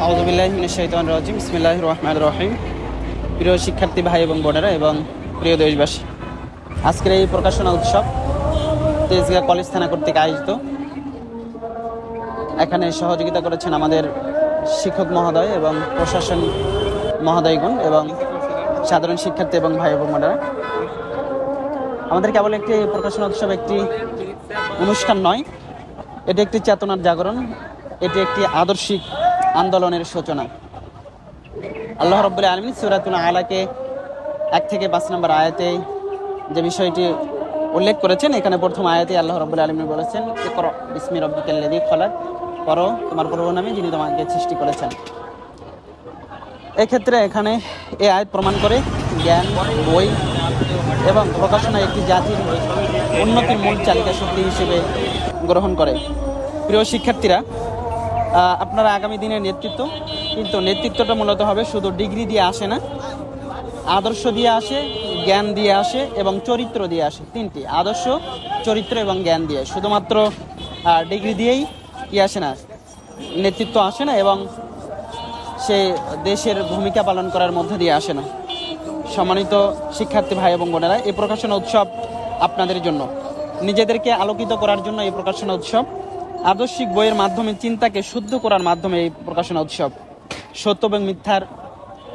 আউযু বিল্লাহি মিনাশ শাইতানির রাজিম বিসমিল্লাহির রহমানির রহিম। প্রিয় শিক্ষার্থী ভাই এবং বোনেরা এবং প্রিয় দেশবাসী, আজকের এই প্রকাশনা উৎসব তেজগাঁ কলেজ থানা কর্তৃক আয়োজিত। এখানে সহযোগিতা করেছেন আমাদের শিক্ষক মহোদয় এবং প্রশাসন মহোদয়গণ এবং সাধারণ শিক্ষার্থী এবং ভাই এবং বোনেরা। আমাদের কেবল একটি প্রকাশনা উৎসব একটি অনুষ্ঠান নয়, এটি একটি চেতনার জাগরণ, এটি একটি আদর্শিক আন্দোলনের সূচনা। আল্লাহ রাব্বুল আলামিন সূরাতুল আলাকে 1 থেকে 5 নম্বর আয়াতে যে বিষয়টি উল্লেখ করেছেন, এখানে প্রথম আয়াতে আল্লাহ রাব্বুল আলামিন বলেছেন, ইকরা বিসমি রাব্বিকাল্লাযী খলাক, পড়ো তোমার প্রভুর নামে যিনি তোমাকে সৃষ্টি করেছেন। এক্ষেত্রে এখানে এই আয়াত প্রমাণ করে জ্ঞান, বই এবং প্রকাশনা একটি জাতির উন্নতির মূল চালিকা শক্তি হিসেবে গ্রহণ করে। প্রিয় শিক্ষার্থীরা, আপনারা আগামী দিনের নেতৃত্ব, কিন্তু নেতৃত্বটা মূলত হবে শুধু ডিগ্রি দিয়ে আসে না, আদর্শ দিয়ে আসে, জ্ঞান দিয়ে আসে এবং চরিত্র দিয়ে আসে। তিনটি আদর্শ, চরিত্র এবং জ্ঞান দিয়ে, শুধুমাত্র ডিগ্রি দিয়েই কি আসে না, নেতৃত্ব আসে না এবং সে দেশের ভূমিকা পালন করার মধ্যে দিয়ে আসে না। সম্মানিত শিক্ষার্থী ভাই এবং বোনেরা, এই প্রকাশনা উৎসব আপনাদের জন্য, নিজেদেরকে আলোকিত করার জন্য এই প্রকাশনা উৎসব, আদর্শিক বইয়ের মাধ্যমে চিন্তাকে শুদ্ধ করার মাধ্যমে এই প্রকাশনা উৎসব, সত্য এবং মিথ্যার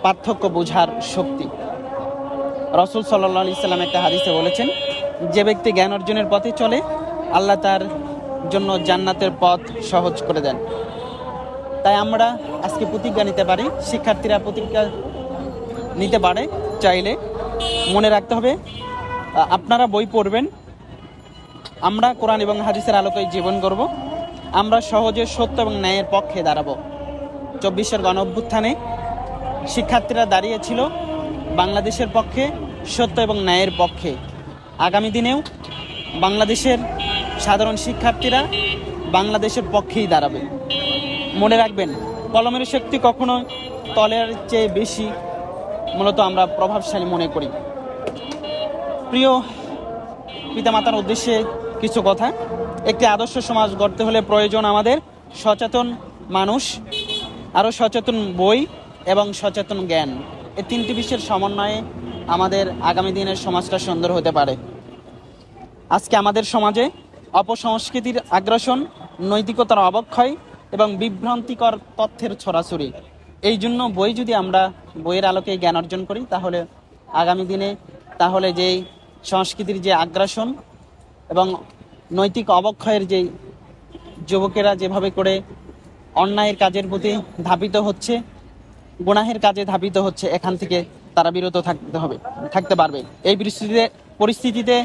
পার্থক্য বোঝার শক্তি। রাসূল সাল্লাল্লাহু আলাইহি সাল্লাম একটা হাদিসে বলেছেন, যে ব্যক্তি জ্ঞান অর্জনের পথে চলে, আল্লাহ তার জন্য জান্নাতের পথ সহজ করে দেন। তাই আমরা আজকে প্রতিজ্ঞা নিতে পারি, শিক্ষার্থীরা প্রতিজ্ঞা নিতে পারে, চাইলে মনে রাখতে হবে, আপনারা বই পড়বেন, আমরা কোরআন এবং হাদিসের আলোকে জীবন করব, আমরা সহজে সত্য এবং ন্যায়ের পক্ষে দাঁড়াবো। 24-এর গণ অভ্যুত্থানে শিক্ষার্থীরা দাঁড়িয়েছিল বাংলাদেশের পক্ষে, সত্য এবং ন্যায়ের পক্ষে। আগামী দিনেও বাংলাদেশের সাধারণ শিক্ষার্থীরা বাংলাদেশের পক্ষেই দাঁড়াবে। মনে রাখবেন, কলমের শক্তি কখনো তলের চেয়ে বেশি মূলত আমরা প্রভাবশালী মনে করি। প্রিয় পিতামাতার উদ্দেশ্যে কিছু কথা। একটি আদর্শ সমাজ গড়তে হলে প্রয়োজন আমাদের সচেতন মানুষ, আরও সচেতন বই এবং সচেতন জ্ঞান। এই তিনটি বিষয়ের সমন্বয়ে আমাদের আগামী দিনের সমাজটা সুন্দর হতে পারে। আজকে আমাদের সমাজে অপসংস্কৃতির আগ্রাসন, নৈতিকতার অবক্ষয় এবং বিভ্রান্তিকর তথ্যের ছড়াছড়ি। এই জন্য বই যদি আমরা বইয়ের আলোকে জ্ঞান অর্জন করি, তাহলে আগামী দিনে যেই সংস্কৃতির যে আগ্রাসন এবং নৈতিক অবক্ষয়ের যে যুবকেরা যেভাবে করে অন্যায়ের কাজের প্রতি ধাবিত হচ্ছে, গুনাহের কাজে ধাবিত হচ্ছে, এখান থেকে তারা বিরত থাকতে পারবে। এই পরিস্থিতিতে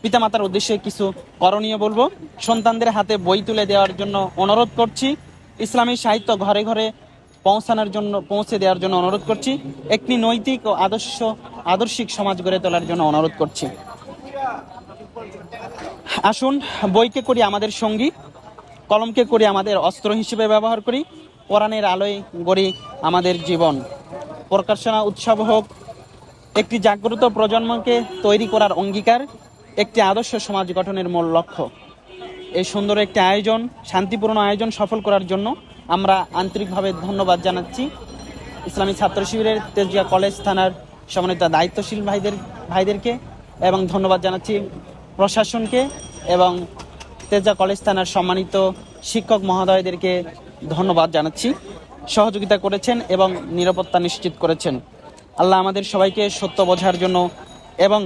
পিতামাতার উদ্দেশ্যে কিছু করণীয় বলবো। সন্তানদের হাতে বই তুলে দেওয়ার জন্য অনুরোধ করছি, ইসলামী সাহিত্য ঘরে ঘরে পৌঁছে দেওয়ার জন্য অনুরোধ করছি, একটি নৈতিক ও আদর্শিক সমাজ গড়ে তোলার জন্য অনুরোধ করছি। আসুন বইকে করি আমাদের সঙ্গী, কলমকে করি আমাদের অস্ত্র হিসেবে ব্যবহার করি, কোরআনের আলোয় গড়ি আমাদের জীবন। প্রকাশনা উৎসব হোক একটি জাগ্রত প্রজন্মকে তৈরি করার অঙ্গীকার, একটি আদর্শ সমাজ গঠনের মূল লক্ষ্য। এই সুন্দর একটি আয়োজন, শান্তিপূর্ণ আয়োজন সফল করার জন্য আমরা আন্তরিকভাবে ধন্যবাদ জানাচ্ছি ইসলামী ছাত্র শিবিরের তেজগাঁ কলেজ থানার সম্মানিত দায়িত্বশীল ভাইদেরকে, এবং ধন্যবাদ জানাচ্ছি প্রশাসনকে এবং তেজগাঁ কলেজ থানার সম্মানিত শিক্ষক মহোদয়দেরকে ধন্যবাদ জানাচ্ছি। সহযোগিতা করেছেন এবং নিরাপত্তা নিশ্চিত করেছেন। আল্লাহ আমাদের সবাইকে সত্য বোঝার জন্য এবং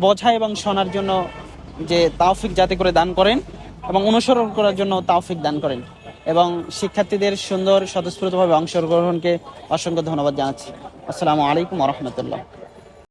বোঝা এবং শোনার জন্য যে তাওফিক যাতে করে দান করেন এবং অনুসরণ করার জন্য তাওফিক দান করেন, এবং শিক্ষার্থীদের সুন্দর স্বতঃস্ফূর্তভাবে অংশগ্রহণকে অসংখ্য ধন্যবাদ জানাচ্ছি। আসসালামু আলাইকুম ওয়া রাহমাতুল্লাহ।